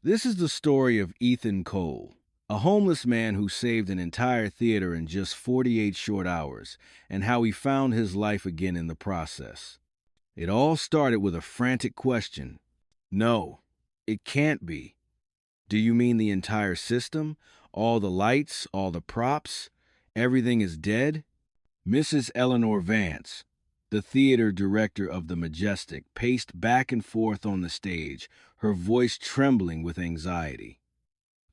This is the story of Ethan Cole, a homeless man who saved an entire theater in just 48 short hours, and how he found his life again in the process. It all started with a frantic question. No, it can't be. Do you mean the entire system? All the lights, all the props? Everything is dead? Mrs. Eleanor Vance, the theater director of the Majestic, paced back and forth on the stage, her voice trembling with anxiety.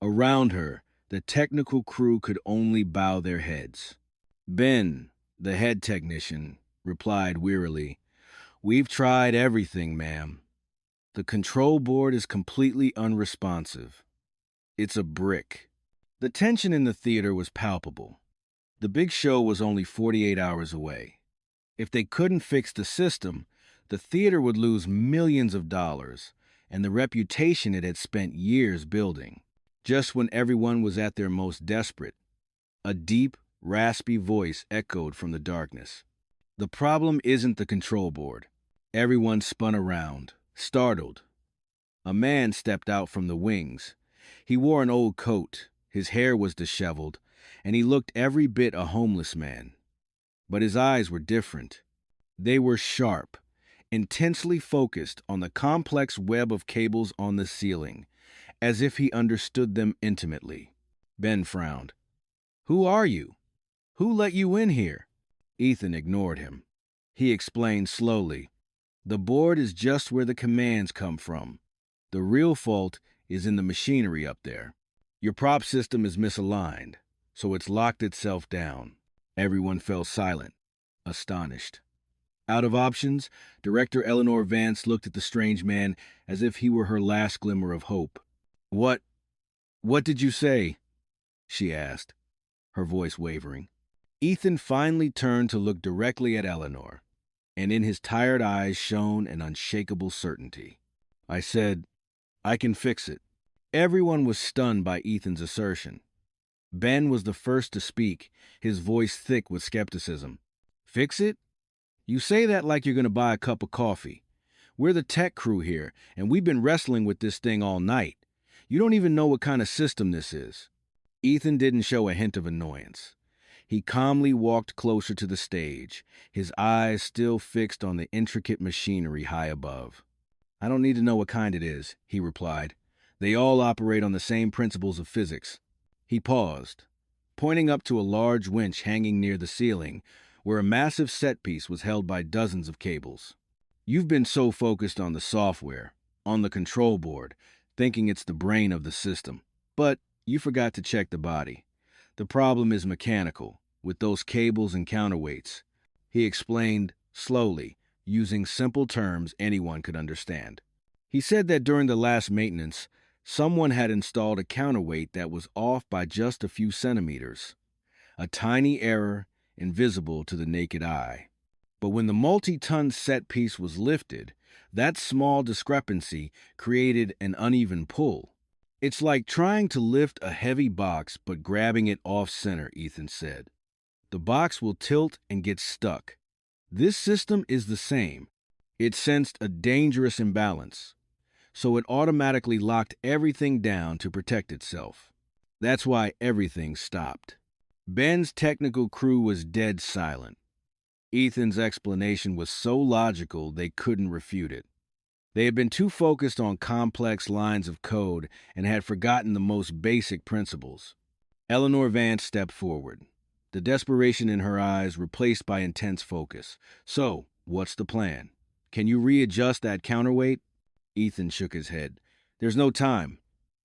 Around her, the technical crew could only bow their heads. Ben, the head technician, replied wearily, "We've tried everything, ma'am. The control board is completely unresponsive. It's a brick." The tension in the theater was palpable. The big show was only 48 hours away. If they couldn't fix the system, the theater would lose millions of dollars and the reputation it had spent years building. Just when everyone was at their most desperate, a deep, raspy voice echoed from the darkness. "The problem isn't the control board." Everyone spun around, startled. A man stepped out from the wings. He wore an old coat, his hair was disheveled, and he looked every bit a homeless man. But his eyes were different. They were sharp, intensely focused on the complex web of cables on the ceiling, as if he understood them intimately. Ben frowned. "Who are you? Who let you in here?" Ethan ignored him. He explained slowly, "The board is just where the commands come from. The real fault is in the machinery up there. Your prop system is misaligned, so it's locked itself down." Everyone fell silent, astonished. Out of options, Director Eleanor Vance looked at the strange man as if he were her last glimmer of hope. What did you say?" she asked, her voice wavering. Ethan finally turned to look directly at Eleanor, and in his tired eyes shone an unshakable certainty. "I said, I can fix it." Everyone was stunned by Ethan's assertion. Ben was the first to speak, his voice thick with skepticism. "Fix it? You say that like you're going to buy a cup of coffee. We're the tech crew here, and we've been wrestling with this thing all night. You don't even know what kind of system this is." Ethan didn't show a hint of annoyance. He calmly walked closer to the stage, his eyes still fixed on the intricate machinery high above. "I don't need to know what kind it is," he replied. "They all operate on the same principles of physics." He paused, pointing up to a large winch hanging near the ceiling, where a massive set piece was held by dozens of cables. "You've been so focused on the software, on the control board, thinking it's the brain of the system. But you forgot to check the body. The problem is mechanical, with those cables and counterweights," he explained slowly, using simple terms anyone could understand. He said that during the last maintenance, someone had installed a counterweight that was off by just a few centimeters. A tiny error, invisible to the naked eye. But when the multi-ton set piece was lifted, that small discrepancy created an uneven pull. "It's like trying to lift a heavy box but grabbing it off-center," Ethan said. "The box will tilt and get stuck. This system is the same. It sensed a dangerous imbalance, so it automatically locked everything down to protect itself. That's why everything stopped." Ben's technical crew was dead silent. Ethan's explanation was so logical they couldn't refute it. They had been too focused on complex lines of code and had forgotten the most basic principles. Eleanor Vance stepped forward, the desperation in her eyes replaced by intense focus. "So, what's the plan? Can you readjust that counterweight?" Ethan shook his head. "There's no time.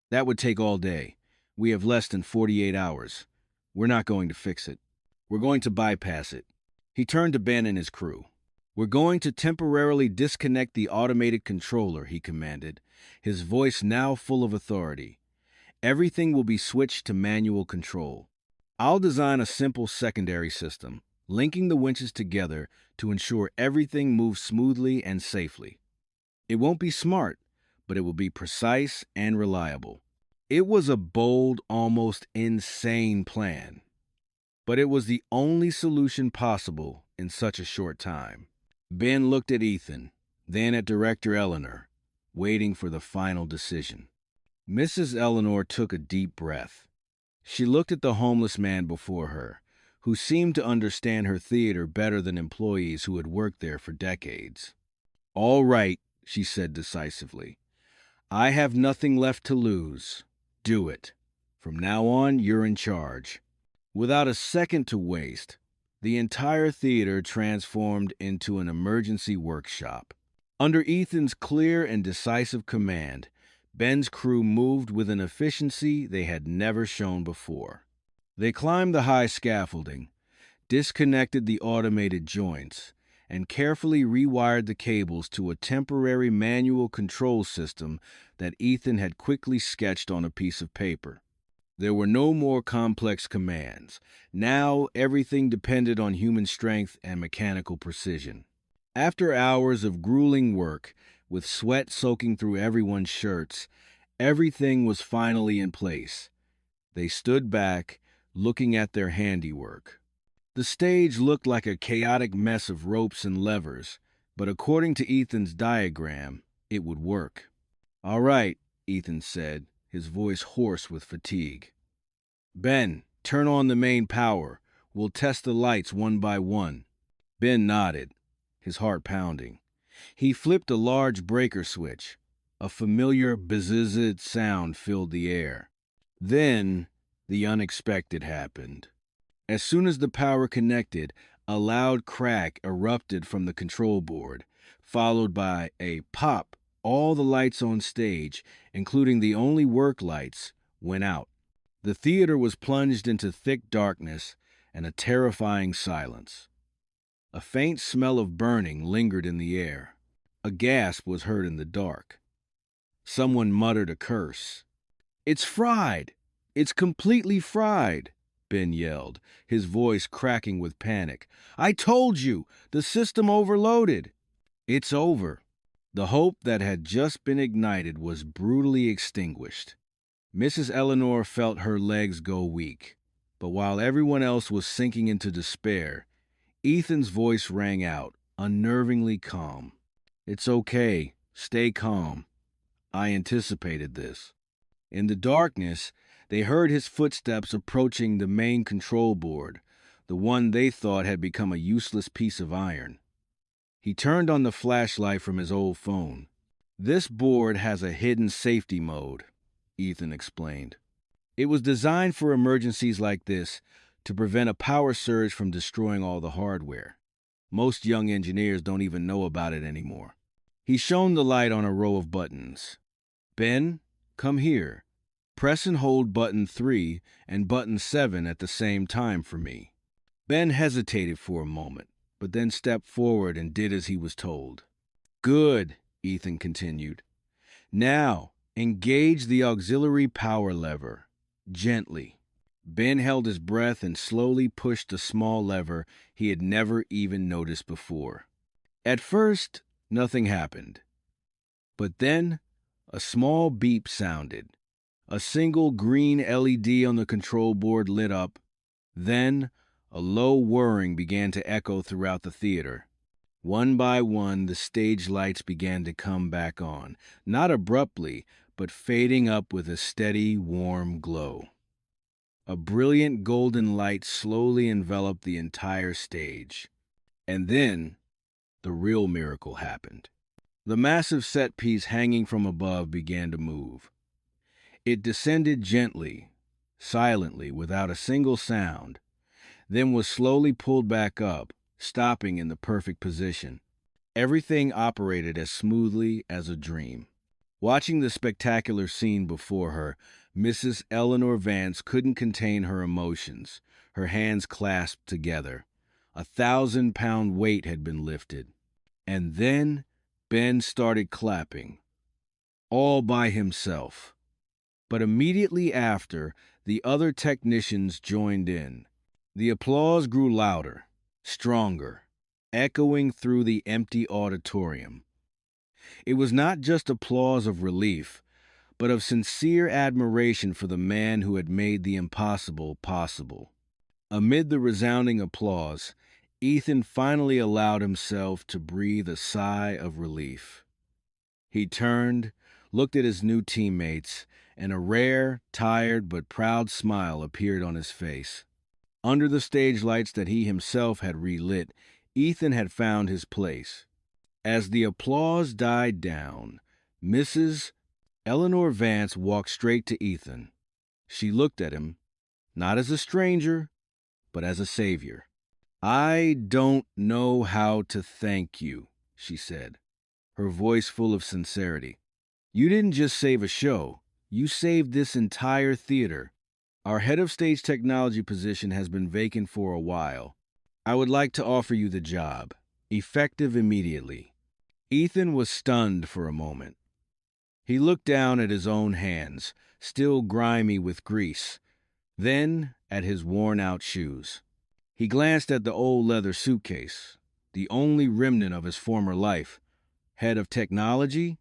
That would take all day. We have less than 48 hours. We're not going to fix it. We're going to bypass it." He turned to Ben and his crew. "We're going to temporarily disconnect the automated controller," he commanded, his voice now full of authority. "Everything will be switched to manual control. I'll design a simple secondary system, linking the winches together to ensure everything moves smoothly and safely. It won't be smart, but it will be precise and reliable." It was a bold, almost insane plan, but it was the only solution possible in such a short time. Ben looked at Ethan, then at Director Eleanor, waiting for the final decision. Mrs. Eleanor took a deep breath. She looked at the homeless man before her, who seemed to understand her theater better than employees who had worked there for decades. "All right," she said decisively. "I have nothing left to lose. Do it. From now on, you're in charge." Without a second to waste, the entire theater transformed into an emergency workshop. Under Ethan's clear and decisive command, Ben's crew moved with an efficiency they had never shown before. They climbed the high scaffolding, disconnected the automated joints, and carefully rewired the cables to a temporary manual control system that Ethan had quickly sketched on a piece of paper. There were no more complex commands. Now everything depended on human strength and mechanical precision. After hours of grueling work, with sweat soaking through everyone's shirts, everything was finally in place. They stood back, looking at their handiwork. The stage looked like a chaotic mess of ropes and levers, but according to Ethan's diagram, it would work. "All right," Ethan said, his voice hoarse with fatigue. "Ben, turn on the main power. We'll test the lights one by one." Ben nodded, his heart pounding. He flipped a large breaker switch. A familiar bzzz sound filled the air. Then, the unexpected happened. As soon as the power connected, a loud crack erupted from the control board, followed by a pop. All the lights on stage, including the only work lights, went out. The theater was plunged into thick darkness and a terrifying silence. A faint smell of burning lingered in the air. A gasp was heard in the dark. Someone muttered a curse. "It's fried! It's completely fried!" Ben yelled, his voice cracking with panic. "I told you! The system overloaded!" "It's over." The hope that had just been ignited was brutally extinguished. Mrs. Eleanor felt her legs go weak, but while everyone else was sinking into despair, Ethan's voice rang out, unnervingly calm. "It's okay. Stay calm. I anticipated this." In the darkness, they heard his footsteps approaching the main control board, the one they thought had become a useless piece of iron. He turned on the flashlight from his old phone. "This board has a hidden safety mode," Ethan explained. "It was designed for emergencies like this to prevent a power surge from destroying all the hardware. Most young engineers don't even know about it anymore." He shone the light on a row of buttons. "Ben, come here. Press and hold button 3 and button 7 at the same time for me." Ben hesitated for a moment, but then stepped forward and did as he was told. "Good," Ethan continued. "Now, engage the auxiliary power lever. Gently." Ben held his breath and slowly pushed the small lever he had never even noticed before. At first, nothing happened. But then, a small beep sounded. A single green LED on the control board lit up. Then, a low whirring began to echo throughout the theater. One by one, the stage lights began to come back on, not abruptly, but fading up with a steady, warm glow. A brilliant golden light slowly enveloped the entire stage. And then, the real miracle happened. The massive set piece hanging from above began to move. It descended gently, silently, without a single sound, then was slowly pulled back up, stopping in the perfect position. Everything operated as smoothly as a dream. Watching the spectacular scene before her, Mrs. Eleanor Vance couldn't contain her emotions, her hands clasped together. 1,000-pound weight had been lifted. And then Ben started clapping, all by himself. But immediately after, the other technicians joined in. The applause grew louder, stronger, echoing through the empty auditorium. It was not just applause of relief, but of sincere admiration for the man who had made the impossible possible. Amid the resounding applause, Ethan finally allowed himself to breathe a sigh of relief. He turned, looked at his new teammates, and a rare, tired, but proud smile appeared on his face. Under the stage lights that he himself had relit, Ethan had found his place. As the applause died down, Mrs. Eleanor Vance walked straight to Ethan. She looked at him, not as a stranger, but as a savior. "I don't know how to thank you," she said, her voice full of sincerity. "You didn't just save a show, you saved this entire theater. Our head of stage technology position has been vacant for a while. I would like to offer you the job, effective immediately." Ethan was stunned for a moment. He looked down at his own hands, still grimy with grease, then at his worn-out shoes. He glanced at the old leather suitcase, the only remnant of his former life. Head of technology?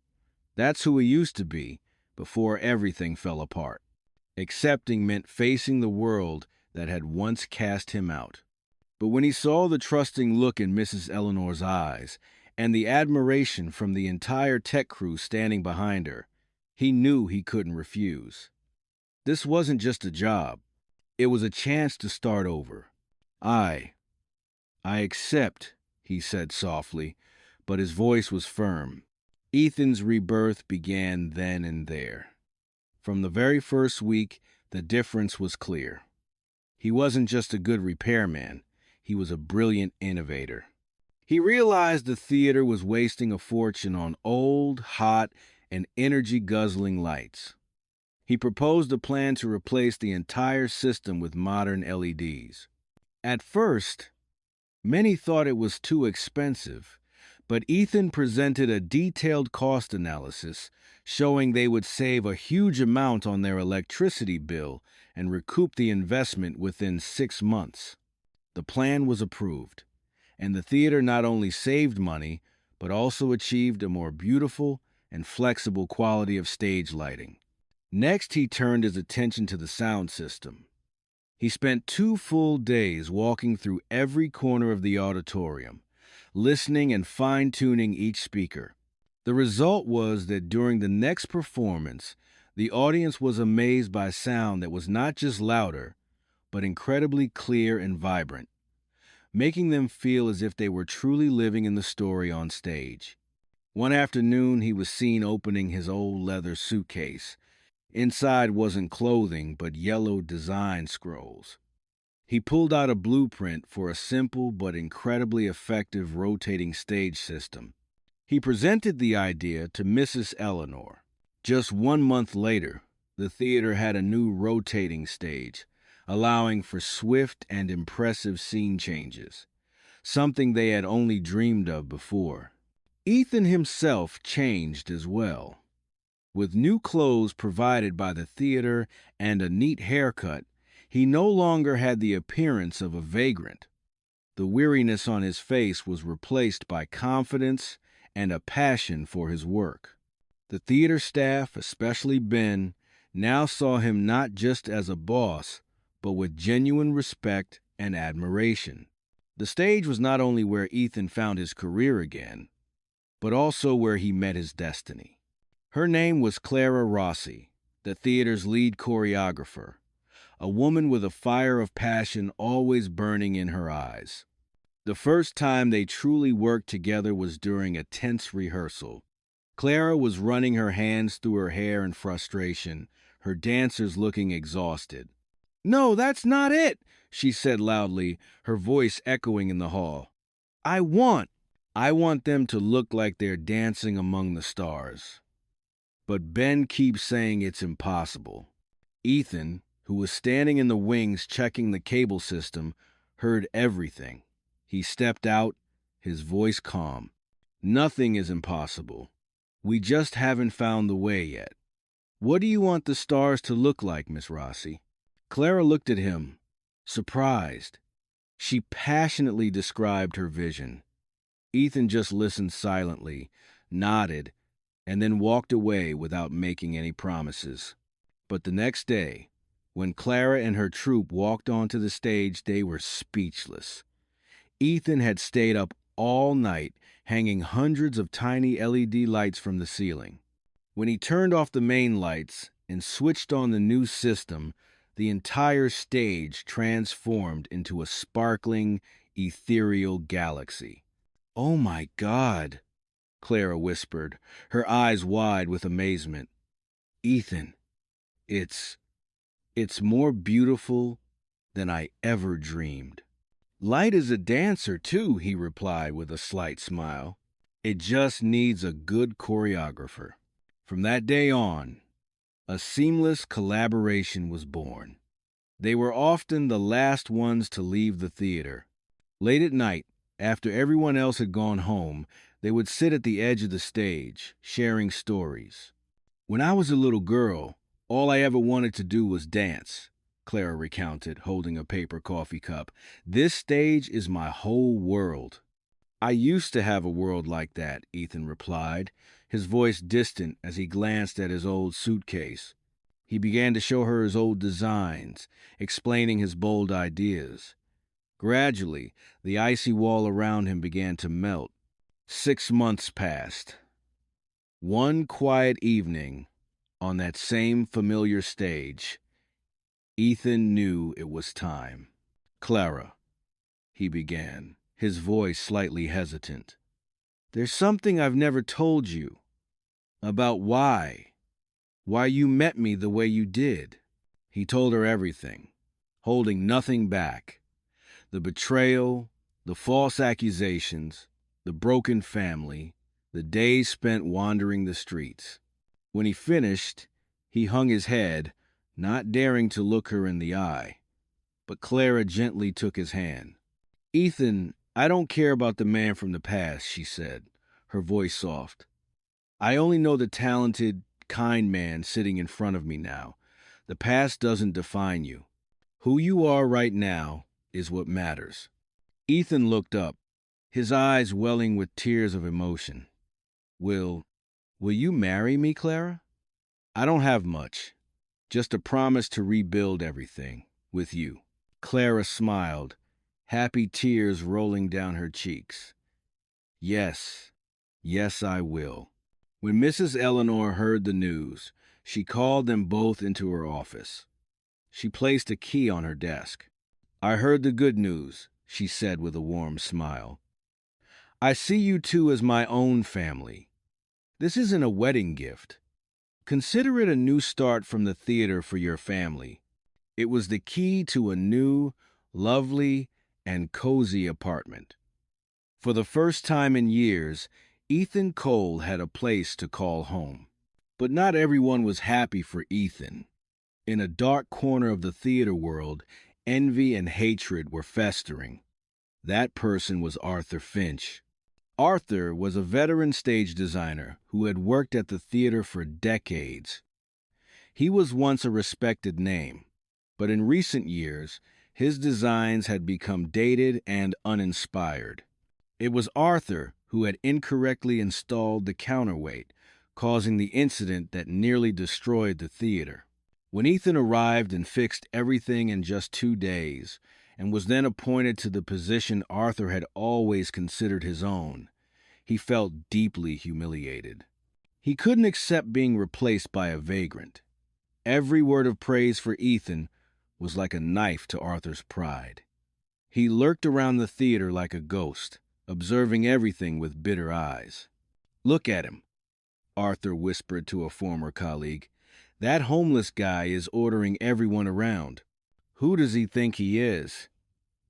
That's who he used to be, before everything fell apart. Accepting meant facing the world that had once cast him out. But when he saw the trusting look in Mrs. Eleanor's eyes, and the admiration from the entire tech crew standing behind her, he knew he couldn't refuse. This wasn't just a job. It was a chance to start over. I accept," he said softly, but his voice was firm. Ethan's rebirth began then and there. From the very first week, the difference was clear. He wasn't just a good repairman, he was a brilliant innovator. He realized the theater was wasting a fortune on old, hot, and energy-guzzling lights. He proposed a plan to replace the entire system with modern LEDs. At first, many thought it was too expensive, but Ethan presented a detailed cost analysis showing they would save a huge amount on their electricity bill and recoup the investment within 6 months. The plan was approved, and the theater not only saved money, but also achieved a more beautiful and flexible quality of stage lighting. Next, he turned his attention to the sound system. He spent 2 full days walking through every corner of the auditorium, listening and fine-tuning each speaker. The result was that during the next performance, the audience was amazed by sound that was not just louder, but incredibly clear and vibrant, making them feel as if they were truly living in the story on stage. One afternoon, he was seen opening his old leather suitcase. Inside wasn't clothing, but yellow design scrolls. He pulled out a blueprint for a simple but incredibly effective rotating stage system. He presented the idea to Mrs. Eleanor. Just 1 month later, the theater had a new rotating stage, allowing for swift and impressive scene changes, something they had only dreamed of before. Ethan himself changed as well. With new clothes provided by the theater and a neat haircut, he no longer had the appearance of a vagrant. The weariness on his face was replaced by confidence and a passion for his work. The theater staff, especially Ben, now saw him not just as a boss, but with genuine respect and admiration. The stage was not only where Ethan found his career again, but also where he met his destiny. Her name was Clara Rossi, the theater's lead choreographer, a woman with a fire of passion always burning in her eyes. The first time they truly worked together was during a tense rehearsal. Clara was running her hands through her hair in frustration, her dancers looking exhausted. "No, that's not it," she said loudly, her voice echoing in the hall. I want them to look like they're dancing among the stars." But Ben keeps saying it's impossible. Ethan, who was standing in the wings checking the cable system, heard everything. He stepped out, his voice calm. "Nothing is impossible. We just haven't found the way yet." "What do you want the stars to look like, Miss Rossi?" Clara looked at him, surprised. She passionately described her vision. Ethan just listened silently, nodded, and then walked away without making any promises. But the next day, when Clara and her troupe walked onto the stage, they were speechless. Ethan had stayed up all night, hanging hundreds of tiny LED lights from the ceiling. When he turned off the main lights and switched on the new system, the entire stage transformed into a sparkling, ethereal galaxy. "Oh my God," Clara whispered, her eyes wide with amazement. "Ethan, it's it's more beautiful than I ever dreamed." "Light is a dancer, too," he replied with a slight smile. "It just needs a good choreographer." From that day on, a seamless collaboration was born. They were often the last ones to leave the theater. Late at night, after everyone else had gone home, they would sit at the edge of the stage, sharing stories. "When I was a little girl, all I ever wanted to do was dance," Clara recounted, holding a paper coffee cup. "This stage is my whole world." "I used to have a world like that," Ethan replied, his voice distant as he glanced at his old suitcase. He began to show her his old designs, explaining his bold ideas. Gradually, the icy wall around him began to melt. 6 months passed. One quiet evening, on that same familiar stage, Ethan knew it was time. "Clara," he began, his voice slightly hesitant. "There's something I've never told you about why you met me the way you did." He told her everything, holding nothing back. The betrayal, the false accusations, the broken family, the days spent wandering the streets. When he finished, he hung his head, not daring to look her in the eye. But Clara gently took his hand. "Ethan, I don't care about the man from the past," she said, her voice soft. "I only know the talented, kind man sitting in front of me now. The past doesn't define you. Who you are right now is what matters." Ethan looked up, his eyes welling with tears of emotion. Will you marry me, Clara?" "I don't have much. Just a promise to rebuild everything with you." Clara smiled, happy tears rolling down her cheeks. "Yes, yes, I will." When Mrs. Eleanor heard the news, she called them both into her office. She placed a key on her desk. "I heard the good news," she said with a warm smile. "I see you two as my own family. This isn't a wedding gift. Consider it a new start from the theater for your family. It was the key to a new, lovely, and cozy apartment." For the first time in years, Ethan Cole had a place to call home. But not everyone was happy for Ethan. In a dark corner of the theater world, envy and hatred were festering. That person was Arthur Finch. Arthur was a veteran stage designer who had worked at the theater for decades. He was once a respected name, but in recent years, his designs had become dated and uninspired. It was Arthur who had incorrectly installed the counterweight, causing the incident that nearly destroyed the theater. When Ethan arrived and fixed everything in just 2 days, and was then appointed to the position Arthur had always considered his own, he felt deeply humiliated. He couldn't accept being replaced by a vagrant. Every word of praise for Ethan was like a knife to Arthur's pride. He lurked around the theater like a ghost, observing everything with bitter eyes. "Look at him," Arthur whispered to a former colleague. "That homeless guy is ordering everyone around. Who does he think he is?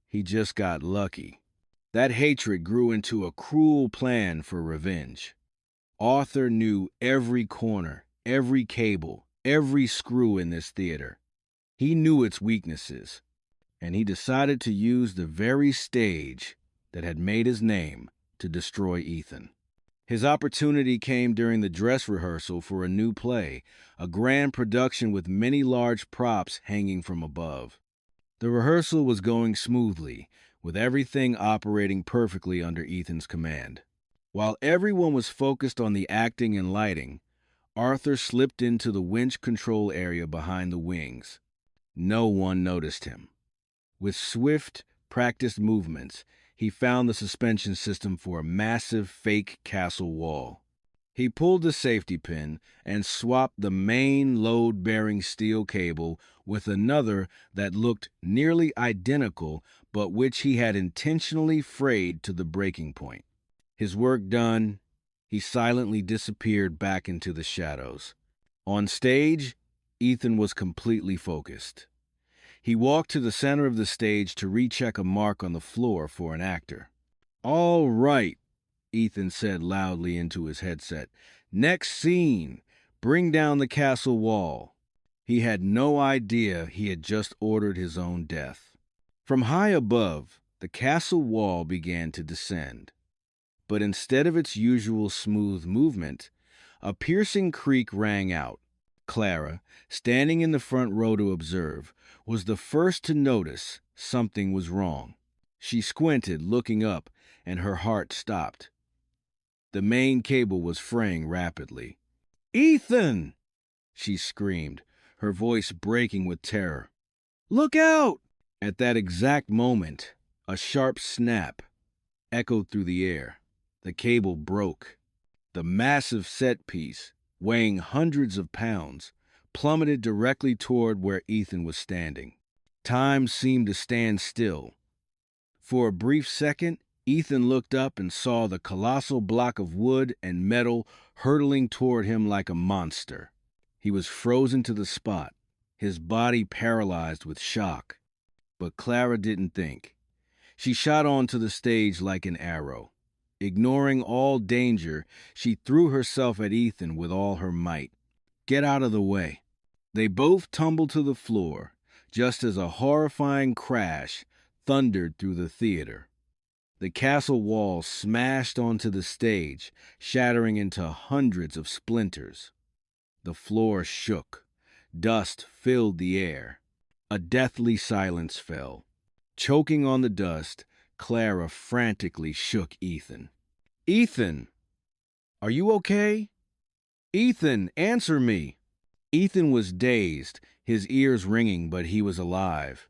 He just got lucky." That hatred grew into a cruel plan for revenge. Arthur knew every corner, every cable, every screw in this theater. He knew its weaknesses, and he decided to use the very stage that had made his name to destroy Ethan. His opportunity came during the dress rehearsal for a new play, a grand production with many large props hanging from above. The rehearsal was going smoothly, with everything operating perfectly under Ethan's command. While everyone was focused on the acting and lighting, Arthur slipped into the winch control area behind the wings. No one noticed him. With swift, practiced movements, he found the suspension system for a massive fake castle wall. He pulled the safety pin and swapped the main load-bearing steel cable with another that looked nearly identical but which he had intentionally frayed to the breaking point. His work done, he silently disappeared back into the shadows. On stage, Ethan was completely focused. He walked to the center of the stage to recheck a mark on the floor for an actor. "All right," Ethan said loudly into his headset. "Next scene. Bring down the castle wall." He had no idea he had just ordered his own death. From high above, the castle wall began to descend. But instead of its usual smooth movement, a piercing creak rang out. Clara, standing in the front row to observe, was the first to notice something was wrong. She squinted, looking up, and her heart stopped. The main cable was fraying rapidly. "Ethan!" she screamed, her voice breaking with terror. "Look out!" At that exact moment, a sharp snap echoed through the air. The cable broke. The massive set piece, weighing hundreds of pounds, plummeted directly toward where Ethan was standing. Time seemed to stand still. For a brief second, Ethan looked up and saw the colossal block of wood and metal hurtling toward him like a monster. He was frozen to the spot, his body paralyzed with shock. But Clara didn't think. She shot onto the stage like an arrow. Ignoring all danger, she threw herself at Ethan with all her might. "Get out of the way." They both tumbled to the floor, just as a horrifying crash thundered through the theater. The castle wall smashed onto the stage, shattering into hundreds of splinters. The floor shook. Dust filled the air. A deathly silence fell. Choking on the dust, Clara frantically shook Ethan. "Ethan! Are you okay? Ethan, answer me!" Ethan was dazed, his ears ringing, but he was alive.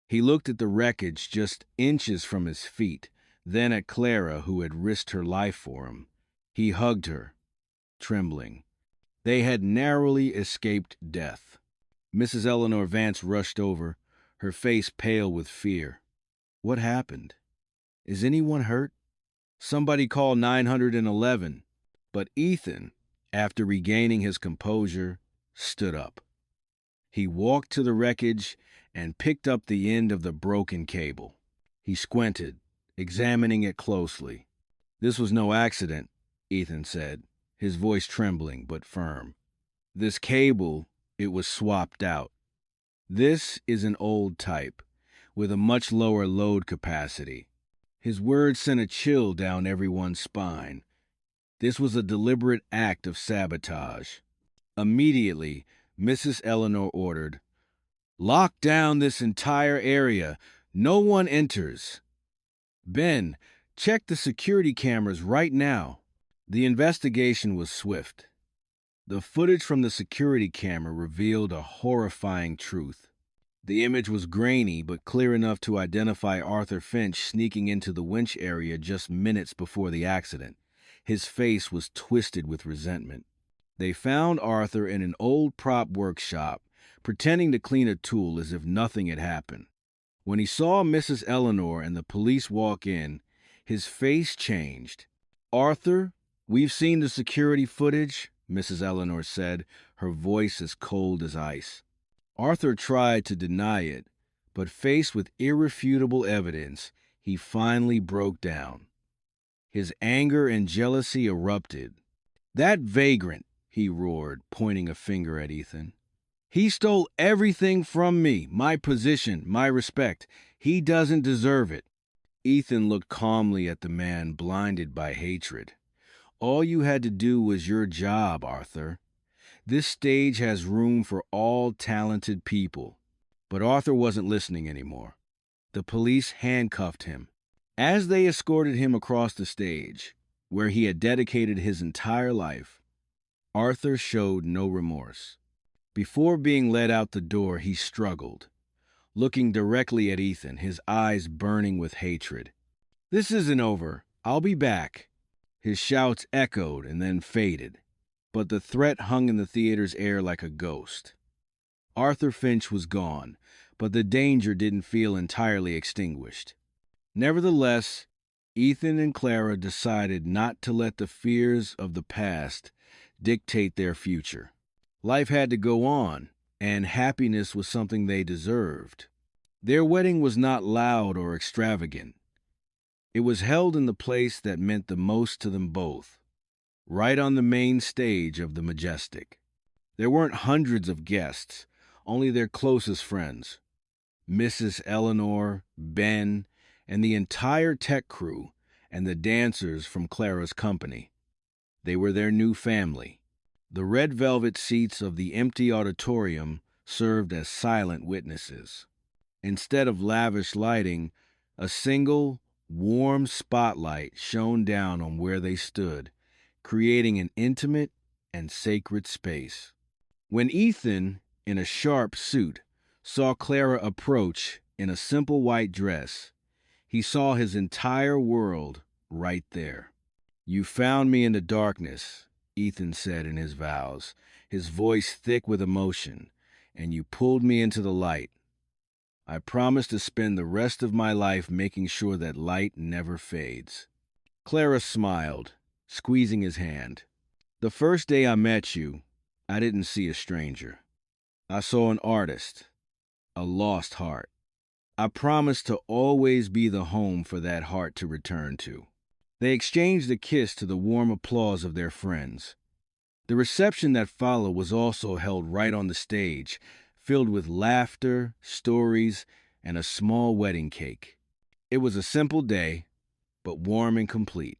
He looked at the wreckage just inches from his feet, then at Clara, who had risked her life for him. He hugged her, trembling. They had narrowly escaped death. Mrs. Eleanor Vance rushed over, her face pale with fear. "What happened? Is anyone hurt? Somebody call 911. But Ethan, after regaining his composure, stood up. He walked to the wreckage and picked up the end of the broken cable. He squinted, examining it closely. "This was no accident," Ethan said, his voice trembling but firm. "This cable, it was swapped out. This is an old type, with a much lower load capacity." His words sent a chill down everyone's spine. This was a deliberate act of sabotage. Immediately, Mrs. Eleanor ordered, "Lock down this entire area. No one enters. Ben, check the security cameras right now." The investigation was swift. The footage from the security camera revealed a horrifying truth. The image was grainy but clear enough to identify Arthur Finch sneaking into the winch area just minutes before the accident. His face was twisted with resentment. They found Arthur in an old prop workshop, pretending to clean a tool as if nothing had happened. When he saw Mrs. Eleanor and the police walk in, his face changed. "Arthur, we've seen the security footage," Mrs. Eleanor said, her voice as cold as ice. Arthur tried to deny it, but faced with irrefutable evidence, he finally broke down. His anger and jealousy erupted. "That vagrant," he roared, pointing a finger at Ethan. "He stole everything from me, my position, my respect. He doesn't deserve it." Ethan looked calmly at the man, blinded by hatred. "All you had to do was your job, Arthur. This stage has room for all talented people." But Arthur wasn't listening anymore. The police handcuffed him. As they escorted him across the stage, where he had dedicated his entire life, Arthur showed no remorse. Before being led out the door, he struggled, looking directly at Ethan, his eyes burning with hatred. "This isn't over. I'll be back." His shouts echoed and then faded, but the threat hung in the theater's air like a ghost. Arthur Finch was gone, but the danger didn't feel entirely extinguished. Nevertheless, Ethan and Clara decided not to let the fears of the past dictate their future. Life had to go on, and happiness was something they deserved. Their wedding was not loud or extravagant. It was held in the place that meant the most to them both, right on the main stage of the Majestic. There weren't hundreds of guests, only their closest friends, Mrs. Eleanor, Ben, and the entire tech crew, and the dancers from Clara's company. They were their new family. The red velvet seats of the empty auditorium served as silent witnesses. Instead of lavish lighting, a single, warm spotlight shone down on where they stood, creating an intimate and sacred space. When Ethan, in a sharp suit, saw Clara approach in a simple white dress, he saw his entire world right there. "You found me in the darkness," Ethan said in his vows, his voice thick with emotion, "and you pulled me into the light. I promise to spend the rest of my life making sure that light never fades." Clara smiled, squeezing his hand. "The first day I met you, I didn't see a stranger. I saw an artist, a lost heart. I promised to always be the home for that heart to return to." They exchanged a kiss to the warm applause of their friends. The reception that followed was also held right on the stage, filled with laughter, stories, and a small wedding cake. It was a simple day, but warm and complete.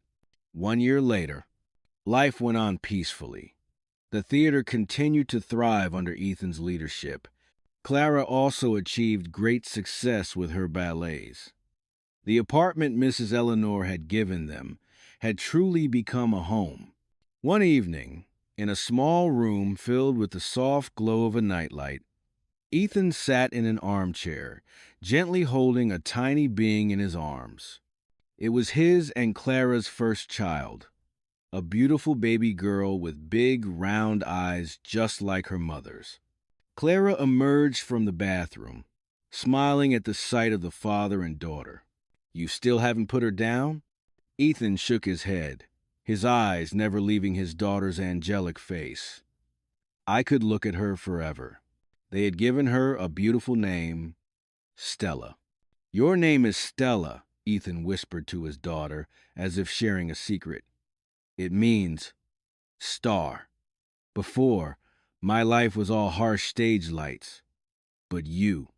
1 year later, life went on peacefully. The theater continued to thrive under Ethan's leadership. Clara also achieved great success with her ballets. The apartment Mrs. Eleanor had given them had truly become a home. One evening, in a small room filled with the soft glow of a nightlight, Ethan sat in an armchair, gently holding a tiny being in his arms. It was his and Clara's first child, a beautiful baby girl with big, round eyes just like her mother's. Clara emerged from the bathroom, smiling at the sight of the father and daughter. "You still haven't put her down?" Ethan shook his head, his eyes never leaving his daughter's angelic face. "I could look at her forever." They had given her a beautiful name, Stella. "Your name is Stella," Ethan whispered to his daughter, as if sharing a secret. "It means star. Before, my life was all harsh stage lights. But you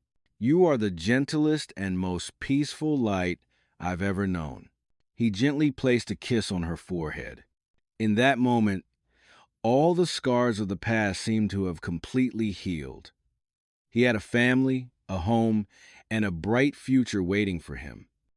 are the gentlest and most peaceful light I've ever known." He gently placed a kiss on her forehead. In that moment, all the scars of the past seemed to have completely healed. He had a family, a home, and a bright future waiting for him.